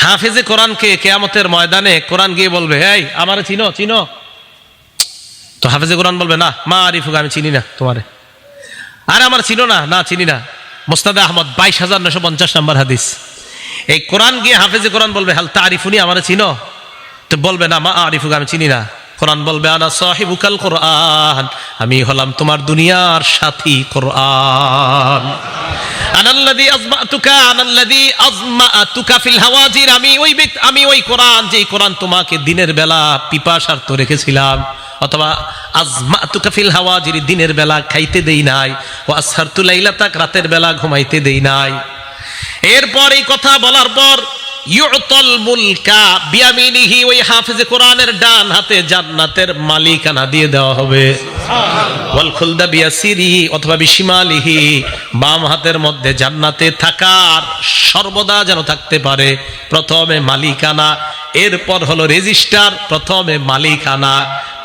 হাফেজে কোরআনকে কিয়ামতের ময়দানে কোরআন গিয়ে বলবে, এই আমারে চিনো চিনো? তো হাফেজে কোরআন বলবে, না মা আরিফুকে আমি চিনি না তোমারে। আরে আমার চিনো না? না চিনি না। মুসনাদে আহমদ 22,950 নম্বর হাদিস। এই কোরআন গিয়ে হাফেজে কোরআন বলবে, হাল তারিফুনি, আমারে চিনো? তো বলবে, না মা আরিফুকে আমি চিনি না। কোরআন বলবে, আনা সাহিবুকাল কোরআন, আমি হলাম তোমার দুনিয়ার সাথী কোরআন। আনাল্লাযী আযমাতুকা আনাল্লাযী আযমাতুকা ফিল হাওয়াজির, আমি ওই কোরআন, যেই কোরআন তোমাকে দিনের বেলা পিপাসার্ত রেখেছিলাম, অথবা আযমাতুকা ফিল হাওয়াজির, দিনের বেলা খাইতে দেই নাই, ওয়া আসহারতু লাইলাতাক, রাতের বেলা ঘুমাইতে দেই নাই। এরপর এই কথা বলার পর ইউতল মুলকা বিয়ামিনিহি, ওই হাফেজে কোরআনের ডান হাতে জান্নাতের মালিকানা দিয়ে দেওয়া হবে। ওয়াল খুলদা বিয়াসিরিহি, অথবা বিশিমালিহি, বাম হাতের মধ্যে জান্নাতে থাকার সর্বদা যেন থাকতে পারে। প্রথমে মালিকানা, এরপর হলো রেজিস্টার, প্রথমে মালিকানা,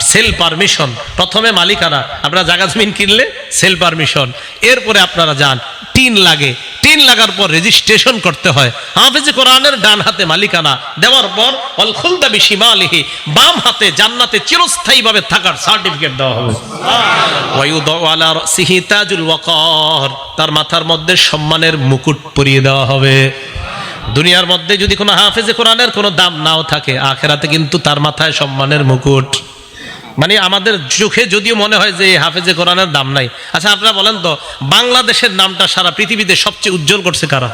সেল পারমিশন, প্রথমে মালিকানা। আপনারা জায়গা জমিন কিনলে সেল পারমিশন, এরপরে আপনারা যান, টিন লাগে, টিন লাগার পর রেজিস্ট্রেশন করতে হয়। হাফেজে কোরআনের ডান হাতে মালিকানা দেওয়ার পর ওয়াল খুলদা বিশিমালিহি, বাম হাতে জান্নাতে চিরস্থায়ীভাবে থাকার সার্টিফিকেট দেওয়া হবে। ওয়ায়ুদাউ আলা রাসিহি তাজুল ওয়াকার, তার মাথার মধ্যে সম্মানের মুকুট পরিয়ে দেওয়া হবে। দুনিয়ার মধ্যে যদি কোনো হাফেজে কোরআনের কোনো দাম নাও থাকে, আখিরাতে কিন্তু তার মাথায় সম্মানের মুকুট। মানে আমাদের চোখে যদিও মনে হয় যে হাফেজে কোরআনের দাম নাই। আচ্ছা আপনারা বলেন তো, বাংলাদেশের নামটা সারা পৃথিবীতে সবচেয়ে উজ্জ্বল করছে কারা?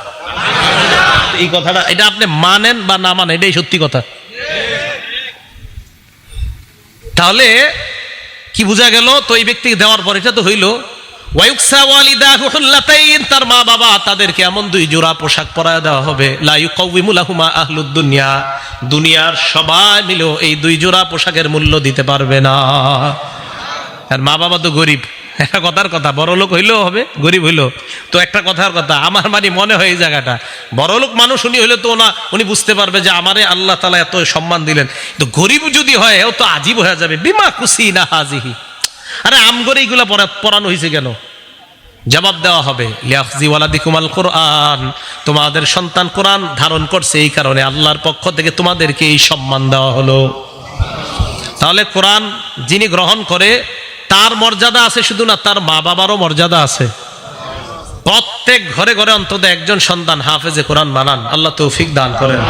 এই কথাটা, এটা আপনি মানেন বা না মানেন, এটাই সত্যি কথা। তাহলে কি বোঝা গেল? তো এই ব্যক্তিকে দেওয়ার পর এটা তো হইল ওয়ায়ুকসা ওয়ালিদাহু হুল্লাতাইন, তার মা বাবা তাদেরকে এমন 2 জোড়া পোশাক পরায় দেওয়া হবে। লা ইউকাউইমু লাহুমা আহলুদ দুনিয়া, দুনিয়ার সবাই মিলে এই 2 জোড়া পোশাকের মূল্য দিতে পারবে না। আর মা বাবা তো গরিব, একটা কথার কথা, বড় লোক হইলেও হবে, গরিব হইলেও তো একটা কথার কথা। আমার মানে মনে হয় এই জায়গাটা, বড় লোক মানুষ উনি হইলে তো উনি বুঝতে পারবে যে আমারে আল্লাহ তাআলা এত সম্মান দিলেন। তো গরিব যদি হয়, ও তো আজীব হয়ে যাবে। বিমা কুসি না হাজিহি, আরে আমগরে এইগুলা পড়ানো হয়েছে কেন? জবাব দেওয়া হবে, লিয়াখজি ওয়ালাদিকুমাল কোরআন, তোমাদের সন্তান কোরআন ধারণ করছে, এই কারণে আল্লাহর পক্ষ থেকে তোমাদেরকে এই সম্মান দেওয়া হলো। তাহলে কোরআন যিনি গ্রহণ করে তার মর্যাদা আছে শুধু না, তার মা বাবারও মর্যাদা আছে। প্রত্যেক ঘরে ঘরে অন্তত একজন সন্তান হাফেজে কোরআন বানান, আল্লাহ তৌফিক দান করেন।